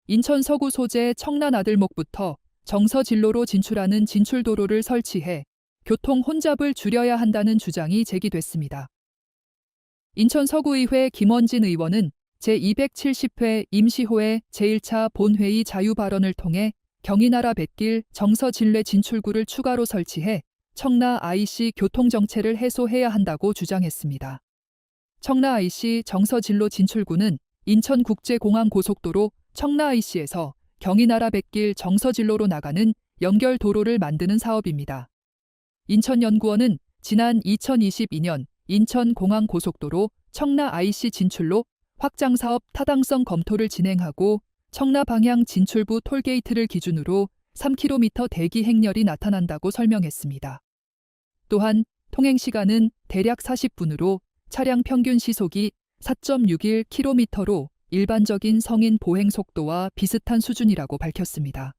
인천 서구 소재 청라나들목부터 정서진로로 진출하는 진출도로를 설치해 교통 혼잡을 줄여야 한다는 주장이 제기됐습니다. 인천 서구의회 김원진 의원은 제270회 임시호회 제1차 본회의 자유발언을 통해 경인나라 뱃길 정서진례 진출구를 추가로 설치해 청라 IC 교통정체를 해소해야 한다고 주장했습니다. 청라 IC 정서진로 진출구는 인천국제공항 고속도로 청라 IC에서 경인나라 뱃길 정서진로로 나가는 연결 도로를 만드는 사업입니다. 인천연구원은 지난 2022년 인천공항고속도로 청라 IC 진출로 확장사업 타당성 검토를 진행하고 청라 방향 진출부 톨게이트를 기준으로 3km 대기 행렬이 나타난다고 설명했습니다. 또한 통행시간은 대략 40분으로 차량 평균 시속이 4.61km로 일반적인 성인 보행 속도와 비슷한 수준이라고 밝혔습니다.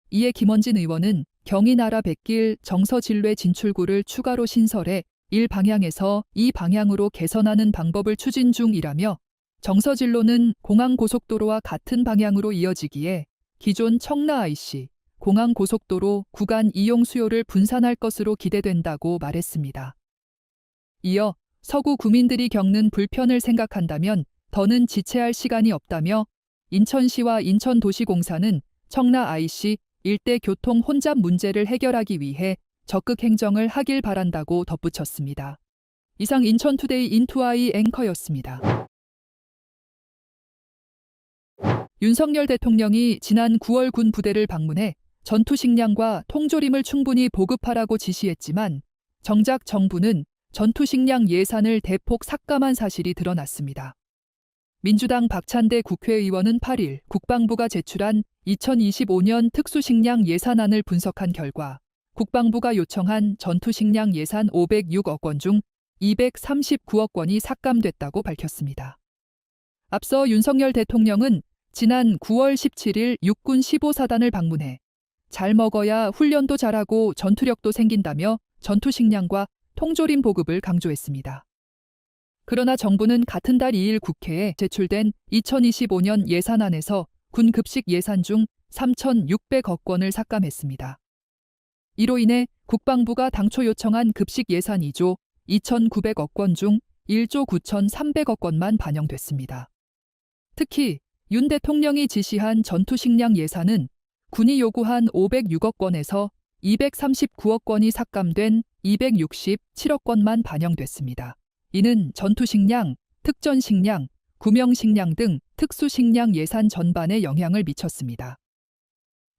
이에 김원진 의원은 경인나라 뱃길 정서진례 진출구를 추가로 신설해 1방향에서 2방향으로 개선하는 방법을 추진 중이라며 정서진로는 공항고속도로와 같은 방향으로 이어지기에 기존 청라 IC, 공항고속도로 구간 이용 수요를 분산할 것으로 기대된다고 말했습니다. 이어 서구 구민들이 겪는 불편을 생각한다면 더는 지체할 시간이 없다며 인천시와 인천도시공사는 청라 IC 일대 교통 혼잡 문제를 해결하기 위해 적극 행정을 하길 바란다고 덧붙였습니다. 이상 인천투데이 인투아이 앵커였습니다. 윤석열 대통령이 지난 9월 군 부대를 방문해 전투식량과 통조림을 충분히 보급하라고 지시했지만 정작 정부는 전투식량 예산을 대폭 삭감한 사실이 드러났습니다. 민주당 박찬대 국회의원은 8일 국방부가 제출한 2025년 특수식량 예산안을 분석한 결과 국방부가 요청한 전투식량 예산 506억 원 중 239억 원이 삭감됐다고 밝혔습니다. 앞서 윤석열 대통령은 지난 9월 17일 육군 15사단을 방문해 잘 먹어야 훈련도 잘하고 전투력도 생긴다며 전투식량과 통조림 보급을 강조했습니다. 그러나 정부는 같은 달 2일 국회에 제출된 2025년 예산안에서 군 급식 예산 중 3,600억 원을 삭감했습니다. 이로 인해 국방부가 당초 요청한 급식 예산 2조 2,900억 원 중 1조 9,300억 원만 반영됐습니다. 특히 윤 대통령이 지시한 전투식량 예산은 군이 요구한 506억 원에서 239억 원이 삭감된 267억 원만 반영됐습니다. 이는 전투식량, 특전식량, 구명식량 등 특수식량 예산 전반에 영향을 미쳤습니다.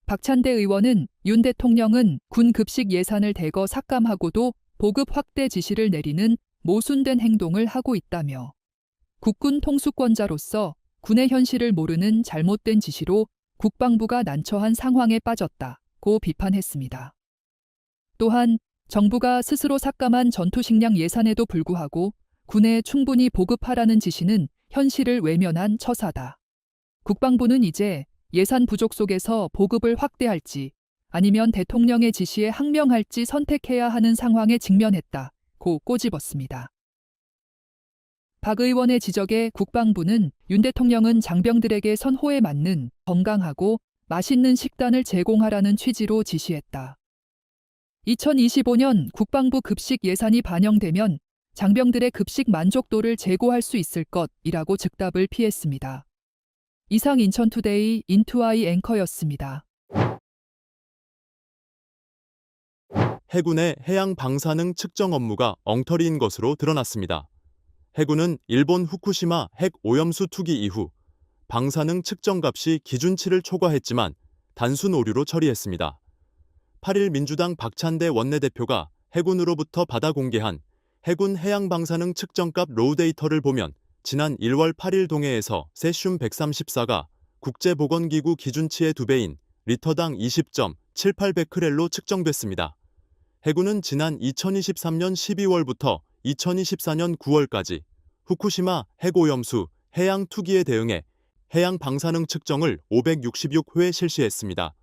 박찬대 의원은 윤 대통령은 군 급식 예산을 대거 삭감하고도 보급 확대 지시를 내리는 모순된 행동을 하고 있다며 국군 통수권자로서 군의 현실을 모르는 잘못된 지시로 국방부가 난처한 상황에 빠졌다고 비판했습니다. 또한 정부가 스스로 삭감한 전투식량 예산에도 불구하고 군에 충분히 보급하라는 지시는 현실을 외면한 처사다. 국방부는 이제 예산 부족 속에서 보급을 확대할지 아니면 대통령의 지시에 항명할지 선택해야 하는 상황에 직면했다고 꼬집었습니다. 박 의원의 지적에 국방부는 윤 대통령은 장병들에게 선호에 맞는 건강하고 맛있는 식단을 제공하라는 취지로 지시했다. 2025년 국방부 급식 예산이 반영되면 장병들의 급식 만족도를 제고할 수 있을 것이라고 즉답을 피했습니다. 이상 인천투데이 인투아이 앵커였습니다. 해군의 해양 방사능 측정 업무가 엉터리인 것으로 드러났습니다. 해군은 일본 후쿠시마 핵 오염수 투기 이후 방사능 측정값이 기준치를 초과했지만 단순 오류로 처리했습니다. 8일 민주당 박찬대 원내대표가 해군으로부터 받아 공개한 해군 해양 방사능 측정값 로우 데이터를 보면 지난 1월 8일 동해에서 세슘 134가 국제보건기구 기준치의 2배인 리터당 20.78베크렐로 측정됐습니다. 해군은 지난 2023년 12월부터 2024년 9월까지 후쿠시마 핵오염수 해양 투기에 대응해 해양 방사능 측정을 566회 실시했습니다.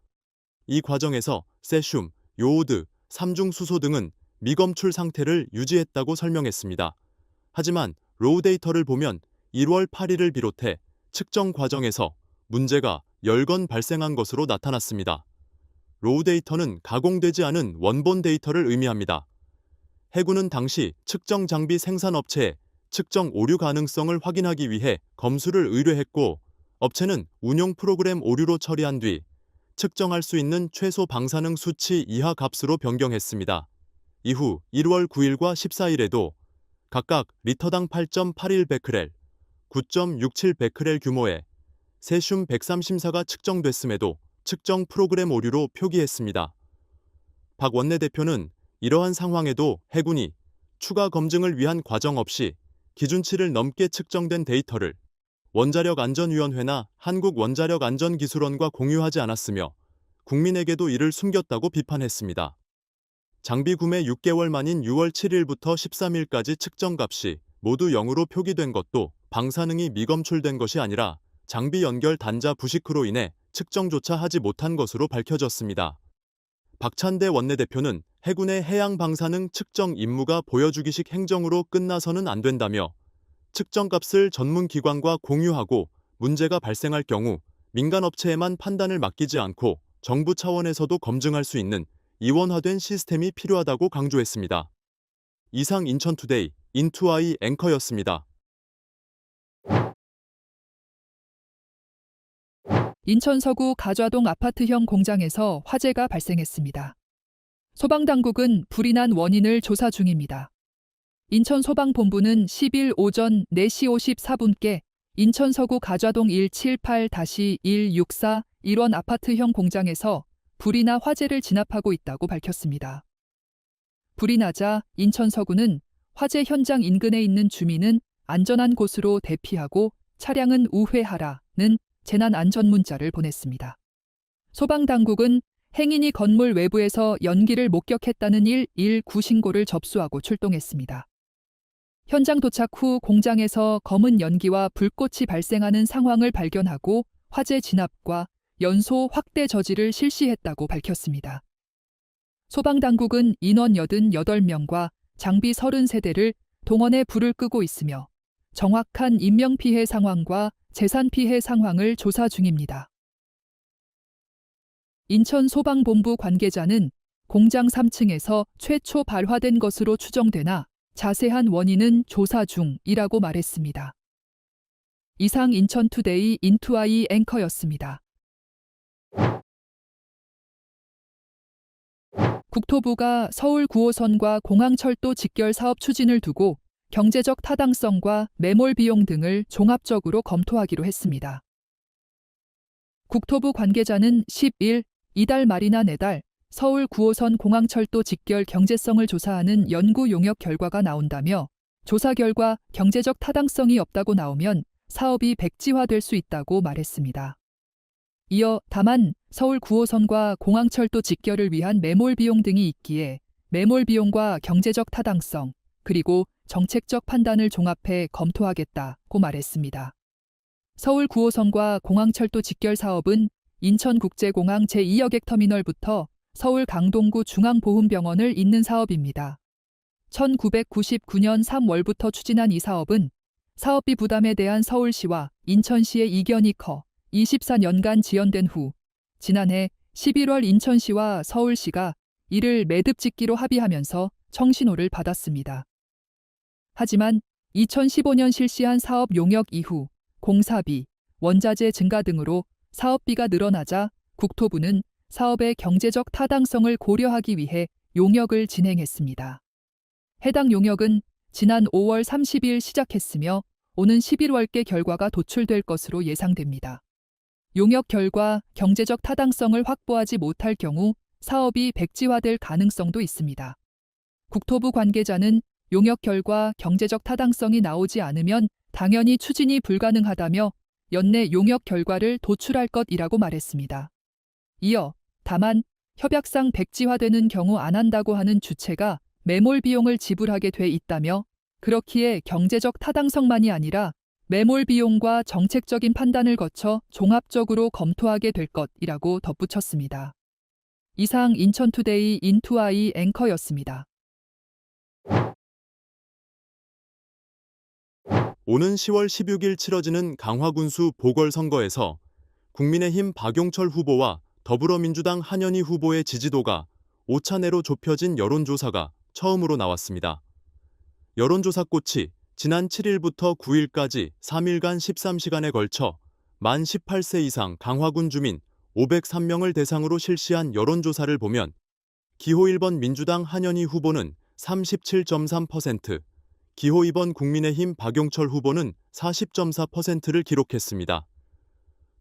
이 과정에서 세슘, 요오드, 삼중수소 등은 미검출 상태를 유지했다고 설명했습니다. 하지만 로우 데이터를 보면 1월 8일을 비롯해 측정 과정에서 문제가 10건 발생한 것으로 나타났습니다. 로우 데이터는 가공되지 않은 원본 데이터를 의미합니다. 해군은 당시 측정 장비 생산업체에 측정 오류 가능성을 확인하기 위해 검수를 의뢰했고, 업체는 운용 프로그램 오류로 처리한 뒤 측정할 수 있는 최소 방사능 수치 이하 값으로 변경했습니다. 이후 1월 9일과 14일에도 각각 리터당 8.81 베크렐, 9.67 베크렐 규모의 세슘 130사가 측정됐음에도 측정 프로그램 오류로 표기했습니다. 박 원내대표는 이러한 상황에도 해군이 추가 검증을 위한 과정 없이 기준치를 넘게 측정된 데이터를 원자력안전위원회나 한국원자력안전기술원과 공유하지 않았으며 국민에게도 이를 숨겼다고 비판했습니다. 장비 구매 6개월 만인 6월 7일부터 13일까지 측정값이 모두 0으로 표기된 것도 방사능이 미검출된 것이 아니라 장비 연결 단자 부식으로 인해 측정조차 하지 못한 것으로 밝혀졌습니다. 박찬대 원내대표는 해군의 해양 방사능 측정 임무가 보여주기식 행정으로 끝나서는 안 된다며 측정값을 전문기관과 공유하고 문제가 발생할 경우 민간업체에만 판단을 맡기지 않고 정부 차원에서도 검증할 수 있는 이원화된 시스템이 필요하다고 강조했습니다. 이상 인천투데이 인투아이 앵커였습니다. 인천 서구 가좌동 아파트형 공장에서 화재가 발생했습니다. 소방당국은 불이 난 원인을 조사 중입니다. 인천 소방본부는 10일 오전 4시 54분께 인천 서구 가좌동 178-164 1원 아파트형 공장에서 불이 나 화재를 진압하고 있다고 밝혔습니다. 불이 나자 인천 서구는 화재 현장 인근에 있는 주민은 안전한 곳으로 대피하고 차량은 우회하라는 재난 안전 문자를 보냈습니다. 소방당국은 행인이 건물 외부에서 연기를 목격했다는 119 신고를 접수하고 출동했습니다. 현장 도착 후 공장에서 검은 연기와 불꽃이 발생하는 상황을 발견하고 화재 진압과 연소 확대 저지를 실시했다고 밝혔습니다. 소방당국은 인원 88명과 장비 30세대를 동원해 불을 끄고 있으며 정확한 인명피해 상황과 재산피해 상황을 조사 중입니다. 인천소방본부 관계자는 공장 3층에서 최초 발화된 것으로 추정되나 자세한 원인은 조사 중이라고 말했습니다. 이상 인천투데이 인투아이 앵커였습니다. 국토부가 서울 9호선과 공항철도 직결 사업 추진을 두고 경제적 타당성과 매몰 비용 등을 종합적으로 검토하기로 했습니다. 국토부 관계자는 10일 이달 말이나 내달 서울 9호선 공항철도 직결 경제성을 조사하는 연구 용역 결과가 나온다며 조사 결과 경제적 타당성이 없다고 나오면 사업이 백지화될 수 있다고 말했습니다. 이어 다만 서울 9호선과 공항철도 직결을 위한 매몰 비용 등이 있기에 매몰 비용과 경제적 타당성 그리고 정책적 판단을 종합해 검토하겠다고 말했습니다. 서울 9호선과 공항철도 직결 사업은 인천국제공항 제2여객터미널부터 서울 강동구 중앙보훈병원을 잇는 사업입니다. 1999년 3월부터 추진한 이 사업은 사업비 부담에 대한 서울시와 인천시의 이견이 커 24년간 지연된 후 지난해 11월 인천시와 서울시가 이를 매듭짓기로 합의하면서 청신호를 받았습니다. 하지만 2015년 실시한 사업 용역 이후 공사비, 원자재 증가 등으로 사업비가 늘어나자 국토부는 사업의 경제적 타당성을 고려하기 위해 용역을 진행했습니다. 해당 용역은 지난 5월 30일 시작했으며 오는 11월께 결과가 도출될 것으로 예상됩니다. 용역 결과 경제적 타당성을 확보하지 못할 경우 사업이 백지화될 가능성도 있습니다. 국토부 관계자는 용역 결과 경제적 타당성이 나오지 않으면 당연히 추진이 불가능하다며 연내 용역 결과를 도출할 것이라고 말했습니다. 이어 다만 협약상 백지화되는 경우 안 한다고 하는 주체가 매몰 비용을 지불하게 돼 있다며 그렇기에 경제적 타당성만이 아니라 매몰 비용과 정책적인 판단을 거쳐 종합적으로 검토하게 될 것이라고 덧붙였습니다. 이상 인천투데이 인투아이 앵커였습니다. 오는 10월 16일 치러지는 강화군수 보궐선거에서 국민의힘 박용철 후보와 더불어민주당 한현희 후보의 지지도가 오차 내로 좁혀진 여론조사가 처음으로 나왔습니다. 여론조사꽃이 지난 7일부터 9일까지 3일간 13시간에 걸쳐 만 18세 이상 강화군 주민 503명을 대상으로 실시한 여론조사를 보면 기호 1번 민주당 한현희 후보는 37.3%, 기호 2번 국민의힘 박용철 후보는 40.4%를 기록했습니다.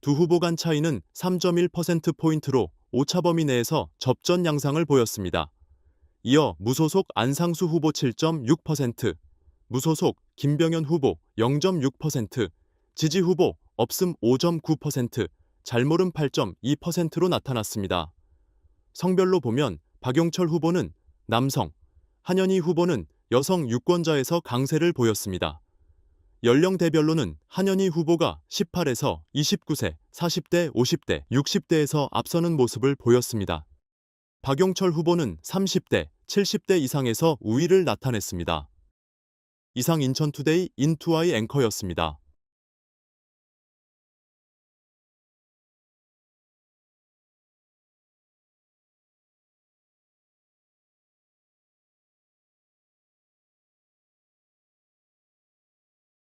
두 후보 간 차이는 3.1%포인트로 오차 범위 내에서 접전 양상을 보였습니다. 이어 무소속 안상수 후보 7.6%, 무소속 김병연 후보 0.6%, 지지 후보 없음 5.9%, 잘모름 8.2%로 나타났습니다. 성별로 보면 박용철 후보는 남성, 한현희 후보는 여성 유권자에서 강세를 보였습니다. 연령대별로는 한현희 후보가 18에서 29세, 40대, 50대, 60대에서 앞서는 모습을 보였습니다. 박용철 후보는 30대, 70대 이상에서 우위를 나타냈습니다. 이상 인천투데이 인투아이 앵커였습니다.